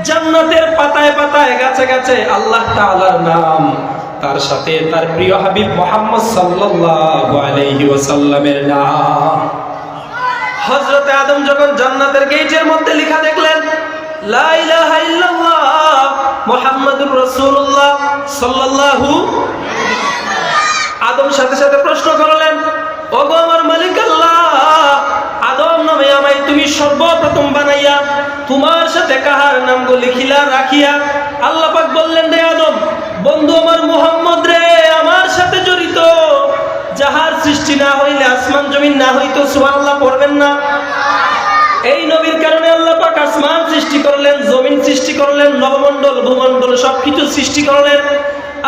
জান্নাতের পাতায় পাতায় গাছে গাছে আল্লাহ তাআলার নাম, তার সাথে তার প্রিয় হাবিব মুহাম্মদ সাল্লাল্লাহু আলাইহি ওয়াসাল্লামের নাম। হযরত আদম যখন জান্নাতের গেটের মধ্যে লেখা দেখলেন লা ইলাহা ইল্লাল্লাহ মুহাম্মাদুর রাসূলুল্লাহ সাল্লাল্লাহু, আদম সাথে সাথে প্রশ্ন করলেন, ওগো আমার মালিক আল্লাহ, আদম নামে আমায় তুমি সর্বপ্রথম বানাইয়া তোমার সাথে কাহার নামগুলো লিখিলা রাখিয়া? আল্লাহ পাক বললেন, রে আদম, বন্ধু আমার মুহাম্মদ রে আমার সাথে জড়িত, যাহার সৃষ্টি না হইলে আসমান জমিন না হইতো সুবহানাল্লাহ পড়বেন না? এই নবীর কারণে আল্লাহ পাক আসমান সৃষ্টি করলেন, জমিন সৃষ্টি করলেন, নবমণ্ডল ভূমণ্ডল সবকিছু সৃষ্টি করলেন।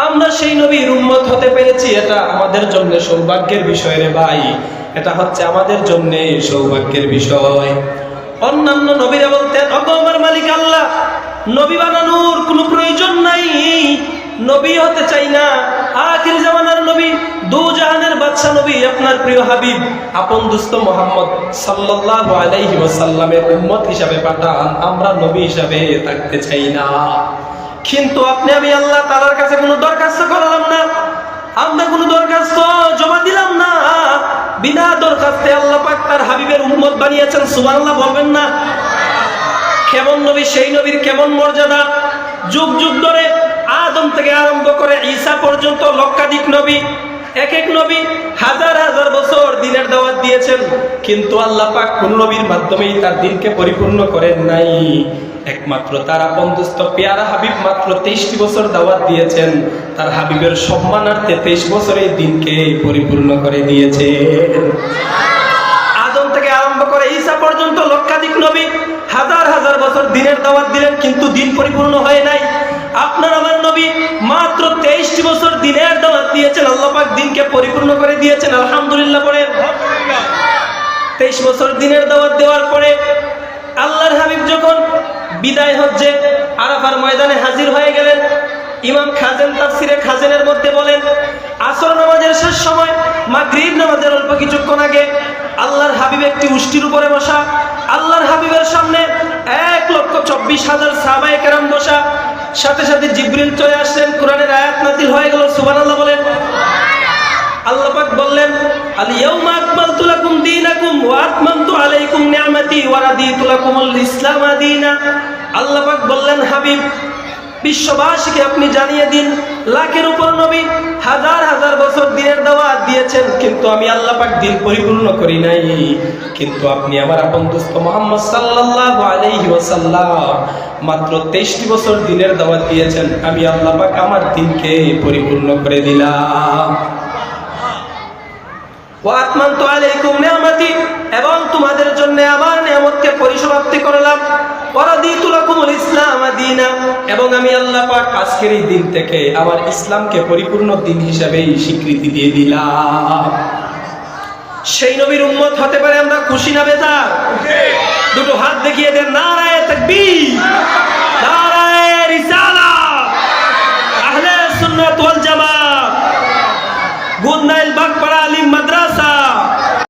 আমরা সেই নবীর উম্মত হতে পেরেছি, এটা আমাদের জন্য সৌভাগ্যের বিষয় রে ভাই, এটা হচ্ছে আমাদের জন্য সৌভাগ্যের বিষয়। অন্যান্য নবীরা বলতেন, ওগো আমার মালিক আল্লাহ, নবী বানানোর কোনো প্রয়োজন নাই, নবী হতে চাই না, আখির জামানার নবী, দু জাহানের বাদশা নবী আপনার প্রিয় হাবিব আপন দোস্ত মুহাম্মদ সাল্লাল্লাহু আলাইহি ওয়াসাল্লামের উম্মত হিসাবে পাঠান, আমরা নবী হিসাবে থাকতে চাই না। কিন্তু আপনি আমি আল্লাহ তাআলার কাছে কোনো দরখাস্ত করলাম না, আমরা কোনো দরখাস্ত জমা দিলাম না, বিনা দরখাস্তে আল্লাহ পাক তার হাবিবের উম্মত বানিয়েছেন, সুবহানাল্লাহ বলবেন না? কেমন নবী সেই নবীর কেমন মর্যাদা! যুগ যুগ ধরে আদম থেকে আরম্ভ করে ঈসা পর্যন্ত লক্ষাধিক নবী, এক এক নবী হাজার হাজার বছর দ্বীনের দাওয়াত দিয়েছেন, কিন্তু আল্লাহ পাক কোন নবীর মাধ্যমেই তার দ্বীনকে পরিপূর্ণ করেন নাই। একমাত্র তার আপন দোস্ত পেয়ারা হাবিব মাত্র 23টি বছর দাওয়াত দিয়েছেন, তার হাবিবের সম্মানার্থে 23 বছর এই দ্বীনকে পরিপূর্ণ করে দিয়েছেন। আদম থেকে আরম্ভ করে ঈসা পর্যন্ত লক্ষাধিক নবী হাজার হাজার বছর দ্বীনের দাওয়াত দিলেন, কিন্তু দ্বীন পরিপূর্ণ হয় নাই। আপনার আমার নবী মাত্র 23টি বছর দ্বীনের দাওয়াত দিয়েছেন, আল্লাহ পাক দ্বীনকে পরিপূর্ণ করে দিয়েছেন, আলহামদুলিল্লাহ পড়েন। 23 বছর দ্বীনের দাওয়াত দেওয়ার পরে আল্লাহর হাবিব যখন বিদায় হজ্জে আরাফার ময়দানে হাজির হয়ে গেলেন, ইমাম খাজেন তাফসিরে খাজেনের মধ্যে বলেন, আসর নামাজের শেষ সময় মাগরিব নামাজের অল্প কিছুক্ষণ আগে আল্লাহর হাবিব একটি উষ্টির উপরে বসা, আল্লাহর হাবিবের সামনে 1,24,000 সাহাবায়ে কেরাম বসা, সাথে সাথে জিবরিল চলে আসলেন, কোরআনের আয়াত নাযিল হয়ে গেল, সুবহানাল্লাহ বলেন। আল্লাহ পাক বললেন, আল ইয়াউমা আকমালতু লাকুম দীনাকুম ওয়া আতমামতু আলাইকুম নি'মাতি ওয়া রাদিতু লাকুমুল ইসলাম দীনা। আল্লাহ পাক বললেন, হাবিব বিশ্ববাসীকে আপনি জানিয়ে দিন, লাখের উপর নবী হাজার হাজার বছর দ্বীনের দাওয়াত দিয়েছেন, কিন্তু আমি আল্লাহ পাক দ্বীন পরিপূর্ণ করি নাই, কিন্তু আপনি আমার আপন দোস্ত মুহাম্মদ সাল্লাল্লাহু আলাইহি ওয়াসাল্লাম মাত্র 23টি বছর দ্বীনের দাওয়াত দিয়েছেন, আমি আল্লাহ পাক আমার দ্বীনকে পরিপূর্ণ করে দিলাম। ওয়া আতমামতু আলাইকুম নি'মাতি, এবং তোমাদের জন্য আমার নিয়ামতকে পরিসমাপ্তি করলাম। ওয়া রাদিতু লাকুমুল ইসলাম দীনা, এবং আমি আল্লাহ পাক আজকের এই দিন থেকে আমার ইসলামকে পরিপূর্ণ দিন হিসেবে স্বীকৃতি দিয়ে দিলাম। সেই নবীর উম্মত হতে পারে আমরা খুশি না বেজার? দুটো হাত দেখিয়ে দেন, নারায়ে তাকবীর।